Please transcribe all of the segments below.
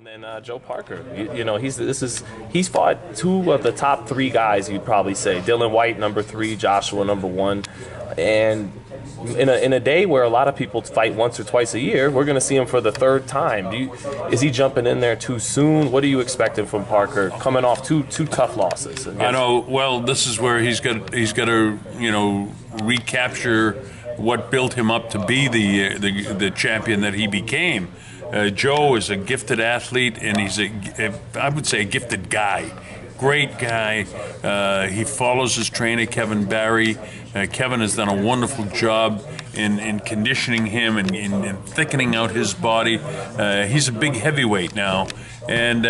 And then Joe Parker, you know, he's fought two of the top three guys, you'd probably say. Dylan White, number 3, Joshua, number 1. And in a day where a lot of people fight once or twice a year, we're going to see him for the 3rd time. Is he jumping in there too soon? What are you expecting from Parker coming off two tough losses? I know. Well, this is where he's got to recapture what built him up to be the champion that he became. Joe is a gifted athlete, and he's I would say a gifted guy. Great guy. He follows his trainer, Kevin Barry. Kevin has done a wonderful job in conditioning him and in thickening out his body. He's a big heavyweight now, and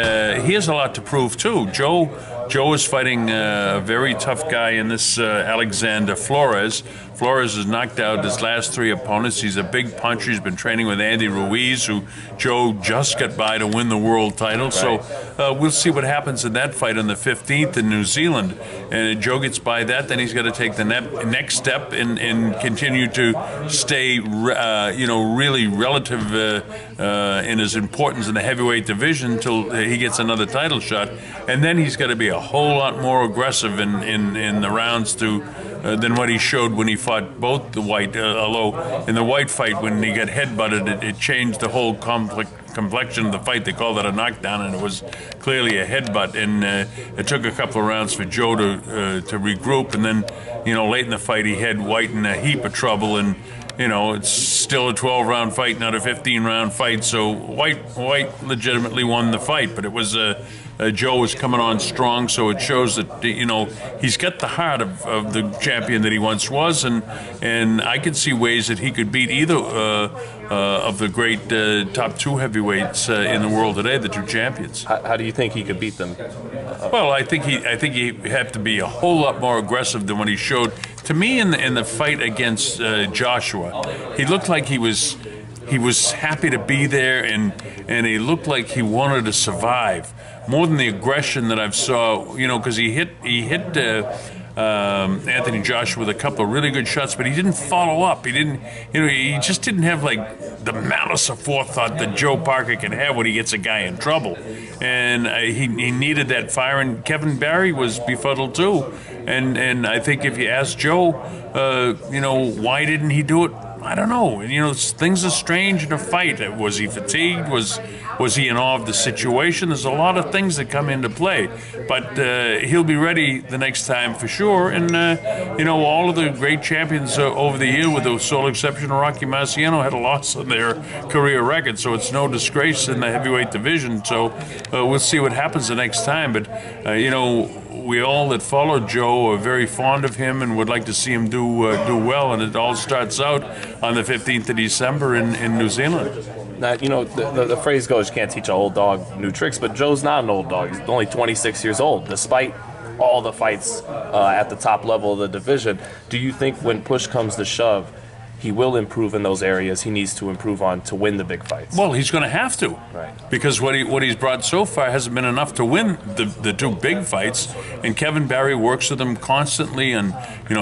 he has a lot to prove too. Joe is fighting a very tough guy in this Alexander Flores. Flores has knocked out his last 3 opponents. He's a big puncher. He's been training with Andy Ruiz, who Joe just got by to win the world title. Right. So we'll see what happens in that fight on the 15th in New Zealand. And if Joe gets by that, then he's got to take the next step and continue to stay, really relative in his importance in the heavyweight division until he gets another title shot. And then he's got to be a whole lot more aggressive in the rounds than what he showed when he fought both the White. Although in the White fight, when he got headbutted, it changed the whole complexion of the fight. They called it a knockdown, and it was clearly a headbutt. And it took a couple of rounds for Joe to regroup. And then, late in the fight, he had White in a heap of trouble. And it's still a 12-round fight, not a 15-round fight. So White legitimately won the fight, but it was Joe was coming on strong, so it shows that he's got the heart of the champion that he once was, and I could see ways that he could beat either of the great top 2 heavyweights in the world today, the 2 champions. How do you think he could beat them? Well, I think he have to be a whole lot more aggressive than what he showed. To me, in the fight against Joshua, he looked like he was happy to be there, and he looked like he wanted to survive more than the aggression that I've saw. Because he hit Anthony Joshua with a couple of really good shots, but he didn't follow up. He didn't, he just didn't have like the malice of forethought that Joe Parker can have when he gets a guy in trouble. And he needed that fire. And Kevin Barry was befuddled too. And I think if you ask Joe, why didn't he do it? I don't know. Things are strange in a fight. Was he fatigued? Was he in awe of the situation? There's a lot of things that come into play. But he'll be ready the next time for sure. And, all of the great champions over the year, with the sole exception of Rocky Marciano, had a loss on their career record. So it's no disgrace in the heavyweight division. So we'll see what happens the next time. But, we all that follow Joe are very fond of him and would like to see him do well. And it all starts out on the 15th of December in New Zealand. Now, the phrase goes, you can't teach an old dog new tricks, but Joe's not an old dog. He's only 26 years old, despite all the fights at the top level of the division. Do you think when push comes to shove, he will improve in those areas he needs to improve on to win the big fights? Well, he's going to have to, right? Because what he's brought so far hasn't been enough to win the 2 big fights. And Kevin Barry works with him constantly, and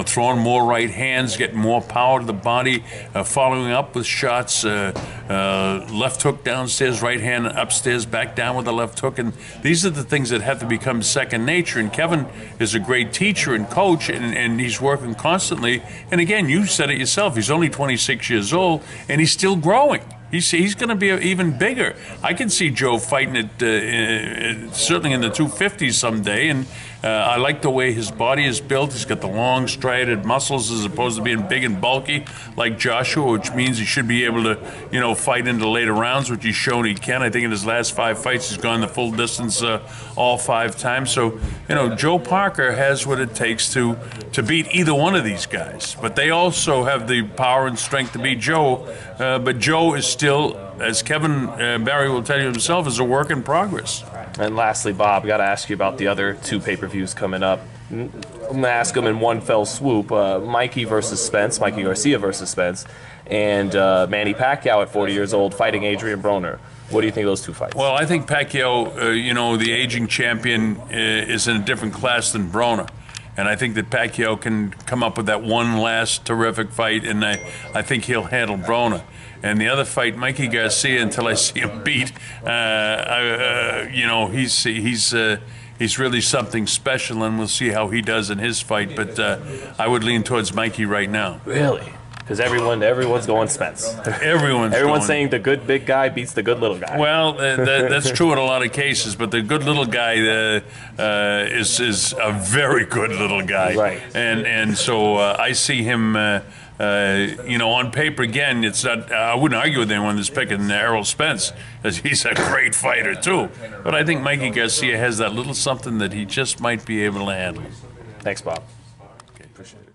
throwing more right hands, getting more power to the body, following up with shots, left hook downstairs, right hand upstairs, back down with the left hook, and these are the things that have to become second nature. And Kevin is a great teacher and coach, and he's working constantly. And again, you said it yourself. He's only 26 years old, and he's still growing. He's going to be even bigger. I can see Joe fighting it certainly in the 250s someday, and I like the way his body is built. He's got the long, striated muscles as opposed to being big and bulky like Joshua, which means he should be able to, fight into later rounds, which he's shown he can. I think in his last 5 fights, he's gone the full distance all 5 times. So, Joe Parker has what it takes to beat either one of these guys. But they also have the power and strength to beat Joe. But Joe is still, as Kevin Barry will tell you himself, is a work in progress. And lastly, Bob, got to ask you about the other 2 pay-per-views coming up. I'm going to ask them in one fell swoop. Mikey Garcia versus Spence, and Manny Pacquiao at 40 years old fighting Adrian Broner. What do you think of those 2 fights? Well, I think Pacquiao, the aging champion, is in a different class than Broner. And I think that Pacquiao can come up with that one last terrific fight, and I think he'll handle Broner. And the other fight, Mikey Garcia, until I see him beat, you know, he's really something special, and we'll see how he does in his fight. But I would lean towards Mikey right now. Really? Because everyone's going Spence. Everyone's saying the good big guy beats the good little guy. Well, that's true in a lot of cases, but the good little guy is a very good little guy. Right. And so I see him. You know, on paper, again, it's not. I wouldn't argue with anyone that's picking Errol Spence, because he's a great fighter too. But I think Mikey Garcia has that little something that he just might be able to handle. Thanks, Bob. Okay. Appreciate it.